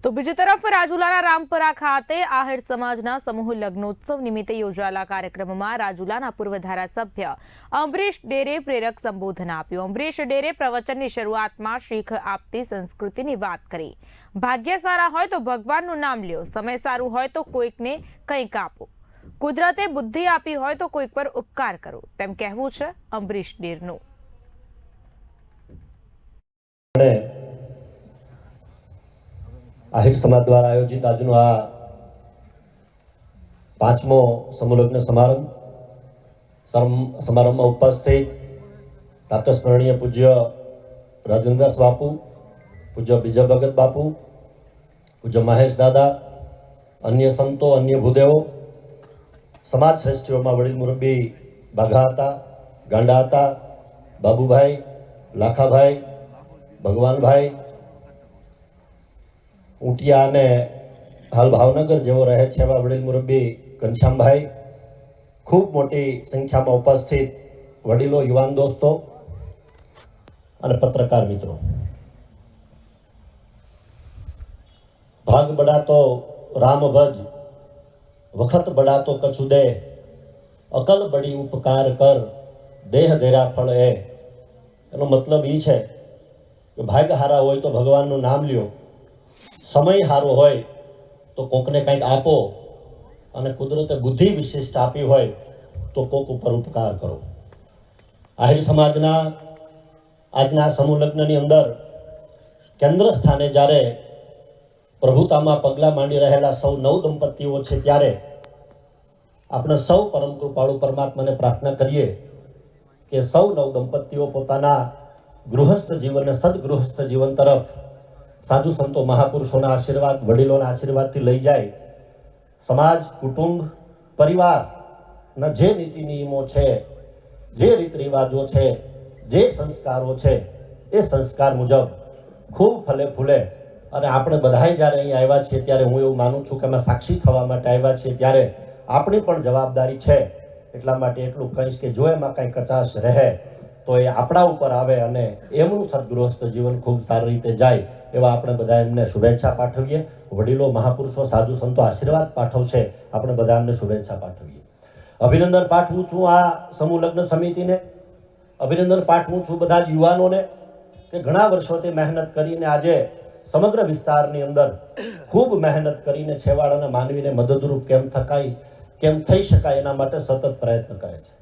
તો બીજી તરફ રાજુલાના રામપરા ખાતે આહિર સમાજના સમૂહ લગ્નોત્સવ નિમિત્તે યોજાયેલા કાર્યક્રમમાં રાજુલાના પૂર્વ ધારાસભ્ય અંબરીશ ડેરે પ્રેરક સંબોધન આપ્યું। અંબરીશ ડેરે પ્રવચનની શરૂઆતમાં શીખ આપતી સંસ્કૃતિની વાત કરી। ભાગ્ય સારા હોય તો ભગવાનનું નામ લ્યો, સમય સારું હોય તો કોઈકને કંઈક આપો, કુદરતે બુદ્ધિ આપી હોય તો કોઈક પર ઉપકાર કરો, તેમ કહેવું છે અંબરીશ ડેરનું। આહિર સમાજ द्वारा आयोजित આજનો આ પાંચમો સમૂહલગ્ન સમારંભમાં ઉપસ્થિત પ્રાતસ્મરણીય પૂજ્ય રાજેન્દ્રદાસ બાપુ, પૂજ્ય બીજા ભગત બાપુ, પૂજ્ય મહેશ દાદા, અન્ય સંતો, અન્ય ભૂદેવો, સમાજ શ્રેષ્ઠીઓમાં વડીલ મુરબ્બી બાઘા હતા, ગાંડા હતા, બાબુભાઈ, લાખાભાઈ, ભગવાનભાઈ, ઊંટિયા અને હાલ ભાવનગર જેવો રહે છે એવા વડીલ મુરબ્બી ઘનશ્યામભાઈ, ખૂબ મોટી સંખ્યામાં ઉપસ્થિત વડીલો, યુવાન દોસ્તો અને પત્રકાર મિત્રો, ભાગ બડા તો રામ ભજ, વખત બડા તો કछु દે, અકલ બડી ઉપકાર કર, દેહ દેરા ફળ એ। એનો મતલબ એ છે કે ભાગ્ય હારા હોય તો ભગવાનનું નામ લ્યો, સમય સારો હોય તો કોકને કંઈક આપો, અને કુદરતે બુદ્ધિ વિશિષ્ટ આપી હોય તો કોક ઉપર ઉપકાર કરો। આહિર સમાજના આજના સમૂહ લગ્નની અંદર કેન્દ્ર સ્થાને જ્યારે પ્રભુતામાં પગલાં માંડી રહેલા સૌ નવ દંપતીઓ છે, ત્યારે આપણે સૌ પરમ કૃપાળુ પરમાત્માને પ્રાર્થના કરીએ કે સૌ નવ દંપતીઓ પોતાના ગૃહસ્થ જીવન, સદગૃહસ્થ જીવન તરફ સાધુ સંતો મહાપુરુષોના આશીર્વાદ, વડીલોના આશીર્વાદથી લઈ જાય। સમાજ, કુટુંબ, પરિવારના જે નીતિ નિયમો છે, જે રીત રિવાજો છે, જે સંસ્કારો છે, એ સંસ્કાર મુજબ ખૂબ ફલે ફૂલે। અને આપણે બધાય જ્યારે અહીં આવ્યા છીએ ત્યારે હું એવું માનું છું કે અમે સાક્ષી થવા માટે આવ્યા છીએ, ત્યારે આપણી પણ જવાબદારી છે। એટલા માટે એટલું કહીશ કે જો એમાં કંઈ કચાશ રહે તો એ આપણા ઉપર આવે અને એમનું સદગૃહસ્થ જીવન ખૂબ સારી રીતે જાય એવા આપણે બધા એમને શુભેચ્છા પાઠવીએ। વડીલો, મહાપુરુષો, સાધુ સંતો આશીર્વાદ પાઠવશે, આપણે બધા એમને શુભેચ્છા પાઠવીએ। અભિનંદન પાઠવું છું આ સમૂહ લગ્ન સમિતિને, અભિનંદન પાઠવું છું બધા જ યુવાનોને કે ઘણા વર્ષોથી મહેનત કરીને આજે સમગ્ર વિસ્તારની અંદર ખૂબ મહેનત કરીને છેવાડાના માનવીને મદદરૂપ કેમ થઈ શકાય એના માટે સતત પ્રયત્ન કરે છે।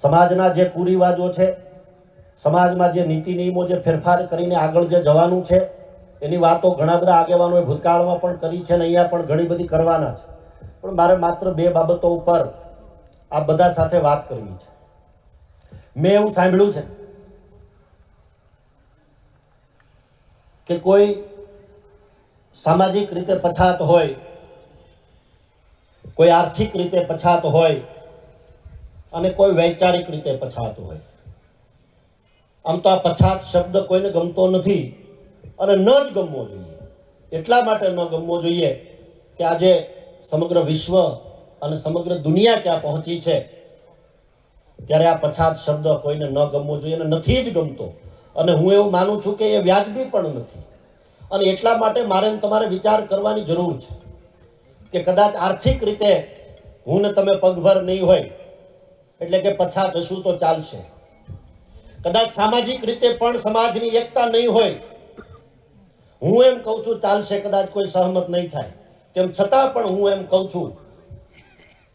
સમાજના જે કુરિવાજો છે, સમાજમાં જે નીતિ નિયમો, જે ફેરફાર કરીને આગળ જે જવાનું છે, એની વાતો ઘણા બધા આગેવાનોએ ભૂતકાળમાં પણ કરી છે અને અહીંયા પણ ઘણી બધી કરવાના છે। પણ મારે માત્ર બે બાબતો ઉપર આ બધા સાથે વાત કરવી છે। મેં એવું સાંભળ્યું છે કે કોઈ સામાજિક રીતે પછાત હોય, કોઈ આર્થિક રીતે પછાત હોય અને કોઈ વૈચારિક રીતે પછાત હોય। આમ તો આ પછાત શબ્દ કોઈને ગમતો નથી અને ન જ ગમવો જોઈએ। એટલા માટે ન ગમવો જોઈએ કે આજે સમગ્ર વિશ્વ અને સમગ્ર દુનિયા ક્યાં પહોંચી છે, ત્યારે આ પછાત શબ્દ કોઈને ન ગમવો જોઈએ અને નથી જ ગમતો। અને હું એવું માનું છું કે એ વ્યાજબી પણ નથી। અને એટલા માટે મારે તમારે વિચાર કરવાની જરૂર છે કે કદાચ આર્થિક રીતે હું ને તમે પગભર નહીં હોય એટલે કે પછાત હશું તો ચાલશે, કદાચ સામાજિક રીતે પણ સમાજની એકતા નહીં હોય, હું એમ કહું છું ચાલશે, કદાચ કોઈ સહમત નહીં થાય તેમ છતાં પણ હું એમ કહું છું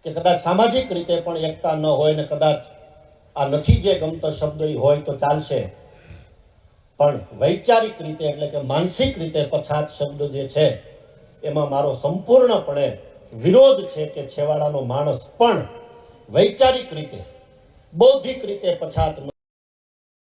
કે કદાચ સામાજિક રીતે પણ એકતા ન હોય ને કદાચ આ નથી જે ગમતો શબ્દ હોય તો ચાલશે, પણ વૈચારિક રીતે એટલે કે માનસિક રીતે પછાત શબ્દ જે છે એમાં મારો સંપૂર્ણપણે વિરોધ છે કે છેવાડાનો માણસ પણ વૈચારિક રીતે, બૌદ્ધિક રીતે પછાત